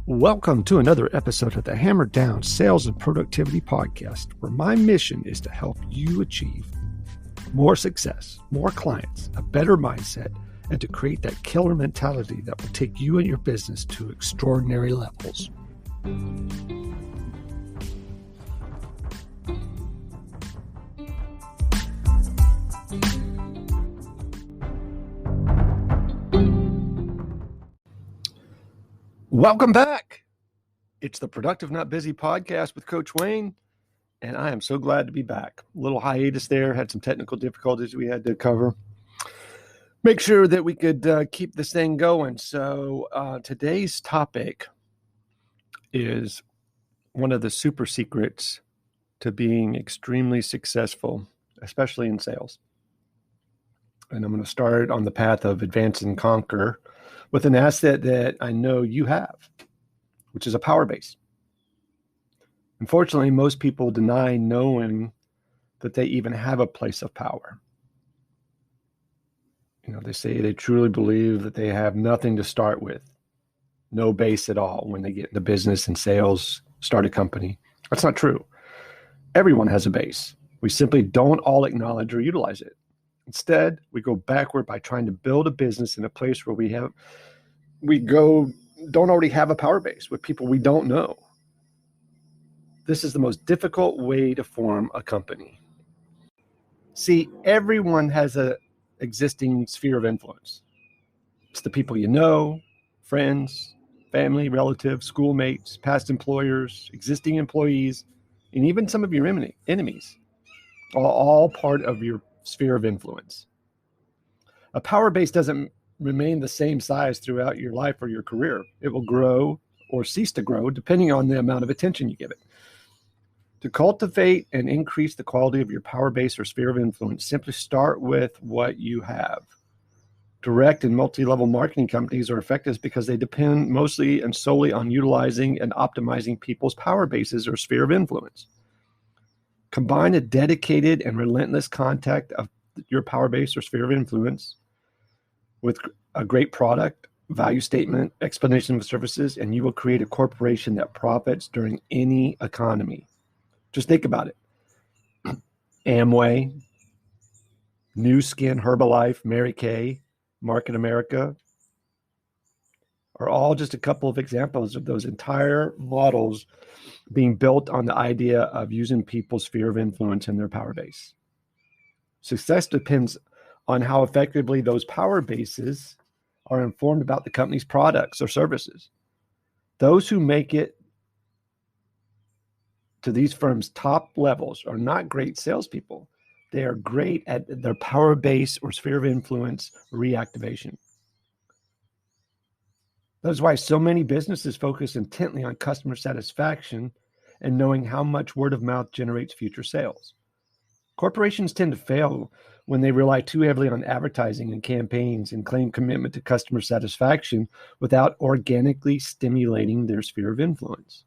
Welcome to another episode of the Hammer Down Sales and Productivity Podcast, where my mission is to help you achieve more success, more clients, a better mindset, and to create that killer mentality that will take you and your business to extraordinary levels. Welcome back. It's the Productive Not Busy podcast with Coach Wayne, and I am so glad to be back. A little hiatus there, had some technical difficulties we had to cover. Make sure that we could keep this thing going. So today's topic is one of the super secrets to being extremely successful, especially in sales. And I'm going to start on the path of advance and conquer with an asset that I know you have, which is a power base. Unfortunately, most people deny knowing that they even have a place of power. They say they truly believe that they have nothing to start with, no base at all when they get into business and sales, start a company. That's not true. Everyone has a base. We simply don't all acknowledge or utilize it. Instead, we go backward by trying to build a business in a place where don't already have a power base with people we don't know. This is the most difficult way to form a company. See, everyone has an existing sphere of influence. It's the people you know, friends, family, relatives, schoolmates, past employers, existing employees, and even some of your enemies, all part of your sphere of influence. A power base doesn't remain the same size throughout your life or your career. It will grow or cease to grow depending on the amount of attention you give it. To cultivate and increase the quality of your power base or sphere of influence, simply start with what you have. Direct and multi-level marketing companies are effective because they depend mostly and solely on utilizing and optimizing people's power bases or sphere of influence. Combine a dedicated and relentless contact of your power base or sphere of influence with a great product, value statement, explanation of services, and you will create a corporation that profits during any economy. Just think about it. Amway, Nu Skin, Herbalife, Mary Kay, Market America are all just a couple of examples of those entire models being built on the idea of using people's sphere of influence in their power base. Success depends on how effectively those power bases are informed about the company's products or services. Those who make it to these firms' top levels are not great salespeople. They are great at their power base or sphere of influence reactivation. That's why so many businesses focus intently on customer satisfaction and knowing how much word of mouth generates future sales. Corporations tend to fail when they rely too heavily on advertising and campaigns and claim commitment to customer satisfaction without organically stimulating their sphere of influence.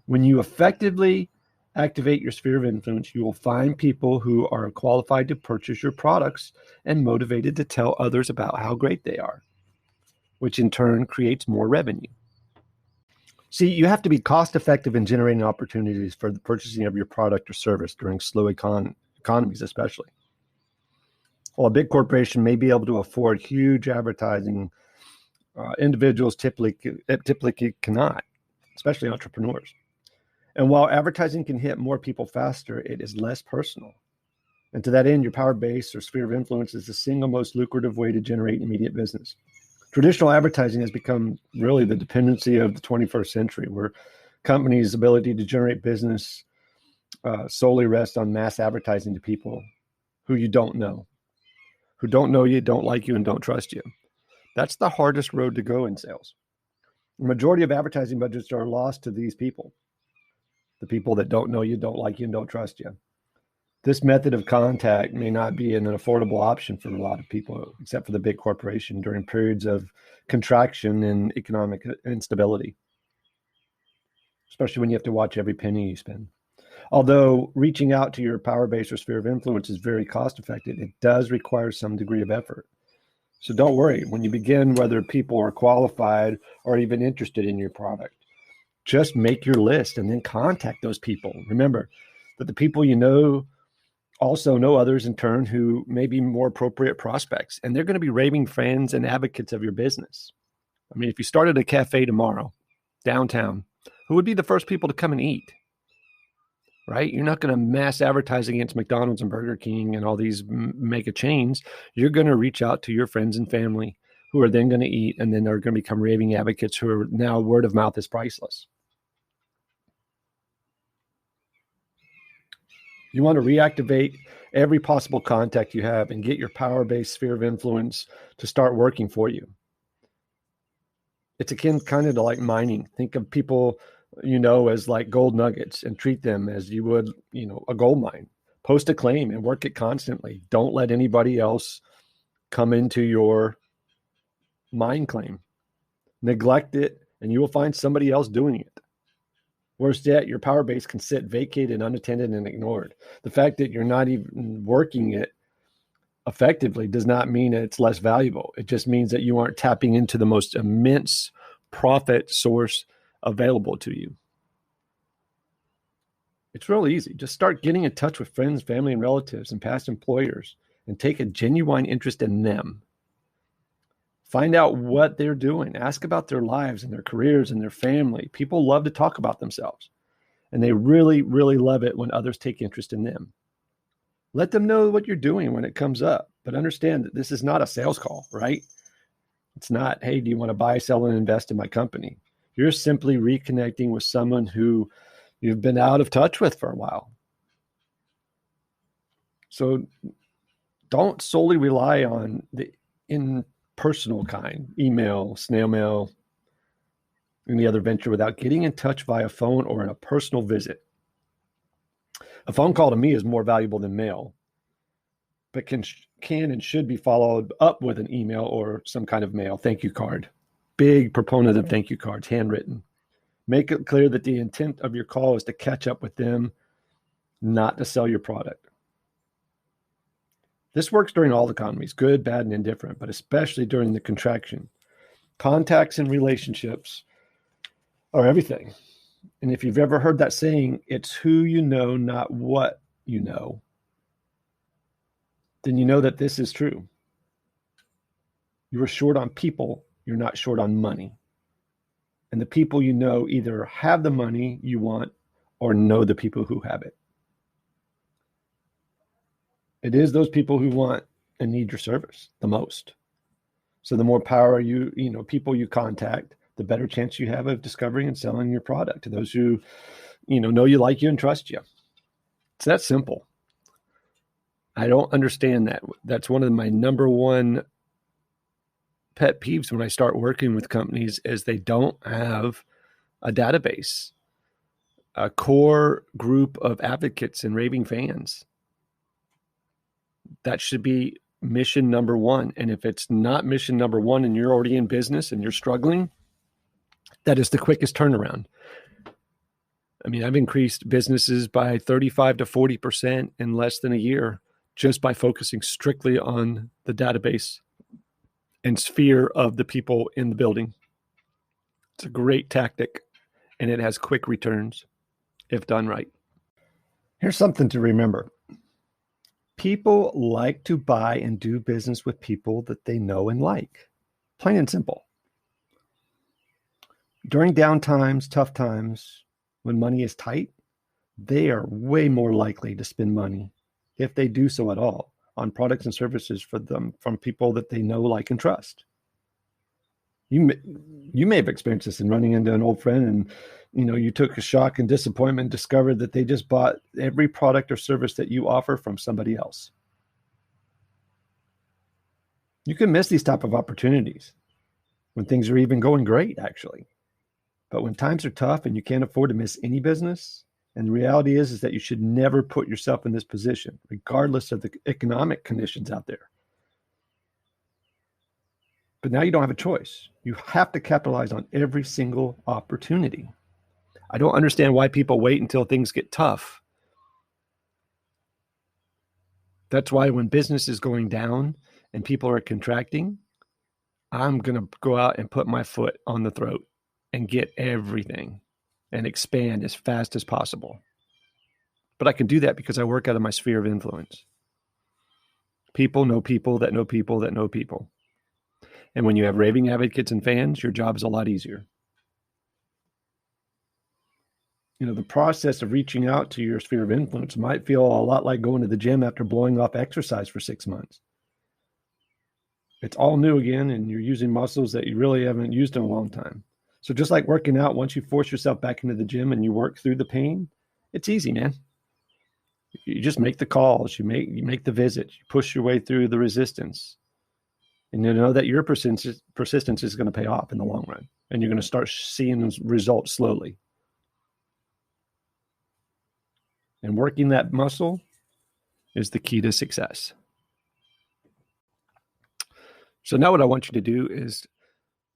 When you effectively activate your sphere of influence, you will find people who are qualified to purchase your products and motivated to tell others about how great they are, which in turn creates more revenue. See, you have to be cost effective in generating opportunities for the purchasing of your product or service during slow economies, especially. While a big corporation may be able to afford huge advertising, individuals typically cannot, especially entrepreneurs. And while advertising can hit more people faster, it is less personal. And to that end, your power base or sphere of influence is the single most lucrative way to generate immediate business. Traditional advertising has become really the dependency of the 21st century, where companies' ability to generate business solely rests on mass advertising to people who you don't know, who don't know you, don't like you, and don't trust you. That's the hardest road to go in sales. The majority of advertising budgets are lost to these people, the people that don't know you, don't like you, and don't trust you. This method of contact may not be an affordable option for a lot of people, except for the big corporation during periods of contraction and economic instability, especially when you have to watch every penny you spend. Although reaching out to your power base or sphere of influence is very cost effective, it does require some degree of effort. So don't worry when you begin whether people are qualified or even interested in your product. Just make your list and then contact those people. Remember that the people you know also know others in turn who may be more appropriate prospects, and they're going to be raving fans and advocates of your business. I mean, if you started a cafe tomorrow downtown, who would be the first people to come and eat? Right? You're not going to mass advertise against McDonald's and Burger King and all these mega chains. You're going to reach out to your friends and family who are then going to eat, and then they're going to become raving advocates who are now word of mouth is priceless. You want to reactivate every possible contact you have and get your power-based sphere of influence to start working for you. It's akin kind of to like mining. Think of people as like gold nuggets and treat them as you would, a gold mine. Post a claim and work it constantly. Don't let anybody else come into your mine claim. Neglect it and you will find somebody else doing it. Worse yet, your power base can sit vacated, unattended, and ignored. The fact that you're not even working it effectively does not mean it's less valuable. It just means that you aren't tapping into the most immense profit source available to you. It's real easy. Just start getting in touch with friends, family, and relatives and past employers and take a genuine interest in them. Find out what they're doing. Ask about their lives and their careers and their family. People love to talk about themselves, and they really, really love it when others take interest in them. Let them know what you're doing when it comes up, but understand that this is not a sales call, right? It's not, hey, do you want to buy, sell, and invest in my company? You're simply reconnecting with someone who you've been out of touch with for a while. So don't solely rely on the impersonal kind, email, snail mail, any other venture without getting in touch via phone or in a personal visit. A phone call to me is more valuable than mail, but can and should be followed up with an email or some kind of mail. Thank you card. Big proponent of thank you cards, handwritten. Make it clear that the intent of your call is to catch up with them, not to sell your product. This works during all economies, good, bad, and indifferent, but especially during the contraction. Contacts and relationships are everything. And if you've ever heard that saying, it's who you know, not what you know, then you know that this is true. You are short on people, you're not short on money. And the people you know either have the money you want or know the people who have it. It is those people who want and need your service the most. So the more power people you contact, the better chance you have of discovering and selling your product to those who, know you, like you, and trust you. It's that simple. I don't understand that. That's one of my number one pet peeves when I start working with companies is they don't have a database, a core group of advocates and raving fans. That should be mission number one. And if it's not mission number one and you're already in business and you're struggling, that is the quickest turnaround. I mean, I've increased businesses by 35 to 40% in less than a year just by focusing strictly on the database and sphere of the people in the building. It's a great tactic, and it has quick returns if done right. Here's something to remember. People like to buy and do business with people that they know and like. Plain and simple. During down times, tough times, when money is tight, they are way more likely to spend money, if they do so at all, on products and services from people that they know, like, and trust. You may have experienced this in running into an old friend and, you took a shock and disappointment and discovered that they just bought every product or service that you offer from somebody else. You can miss these type of opportunities when things are even going great, actually. But when times are tough and you can't afford to miss any business, and the reality is that you should never put yourself in this position, regardless of the economic conditions out there. But now you don't have a choice. You have to capitalize on every single opportunity. I don't understand why people wait until things get tough. That's why when business is going down and people are contracting, I'm going to go out and put my foot on the throat and get everything and expand as fast as possible. But I can do that because I work out of my sphere of influence. People know people that know people that know people. And when you have raving advocates and fans, your job is a lot easier. The process of reaching out to your sphere of influence might feel a lot like going to the gym after blowing off exercise for 6 months. It's all new again, and you're using muscles that you really haven't used in a long time. So just like working out, once you force yourself back into the gym and you work through the pain, it's easy, man. You just make the calls, you make the visits, you push your way through the resistance. And you know that your persistence is going to pay off in the long run. And you're going to start seeing those results slowly. And working that muscle is the key to success. So now what I want you to do is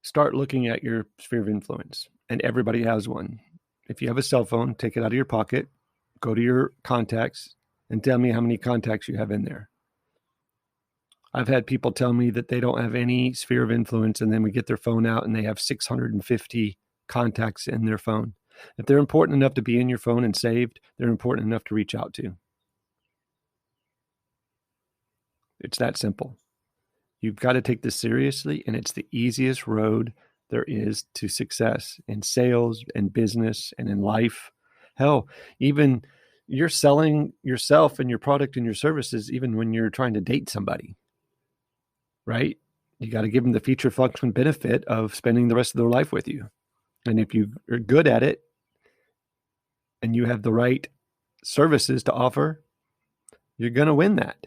start looking at your sphere of influence. And everybody has one. If you have a cell phone, take it out of your pocket, go to your contacts, and tell me how many contacts you have in there. I've had people tell me that they don't have any sphere of influence, and then we get their phone out and they have 650 contacts in their phone. If they're important enough to be in your phone and saved, they're important enough to reach out to. It's that simple. You've got to take this seriously, and it's the easiest road there is to success in sales and business and in life. Hell, even you're selling yourself and your product and your services even when you're trying to date somebody, right? You got to give them the feature, function, benefit of spending the rest of their life with you. And if you are good at it and you have the right services to offer, you're going to win that.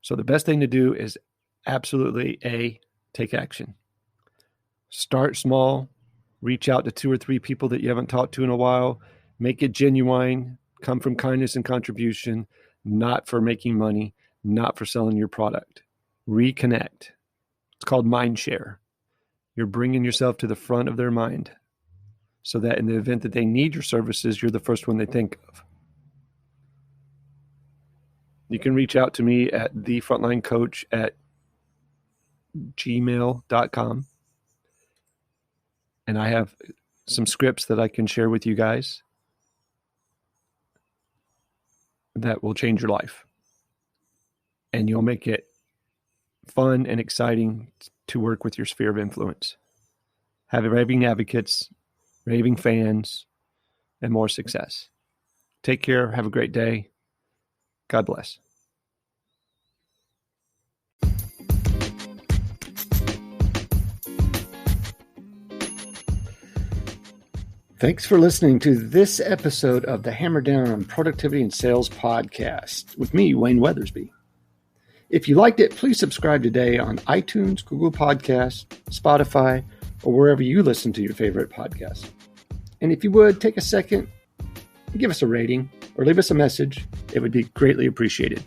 So the best thing to do is absolutely take action. Start small, reach out to 2 or 3 people that you haven't talked to in a while, make it genuine, come from kindness and contribution, not for making money, not for selling your product. Reconnect. It's called mind share. You're bringing yourself to the front of their mind so that in the event that they need your services, you're the first one they think of. You can reach out to me at thefrontlinecoach@gmail.com. And I have some scripts that I can share with you guys that will change your life. And you'll make it fun and exciting to work with your sphere of influence. Have raving advocates, raving fans, and more success. Take care. Have a great day. God bless. Thanks for listening to this episode of the Hammer Down on Productivity and Sales podcast with me, Wayne Weathersby. If you liked it, please subscribe today on iTunes, Google Podcasts, Spotify, or wherever you listen to your favorite podcasts. And if you would, take a second, give us a rating or leave us a message. It would be greatly appreciated.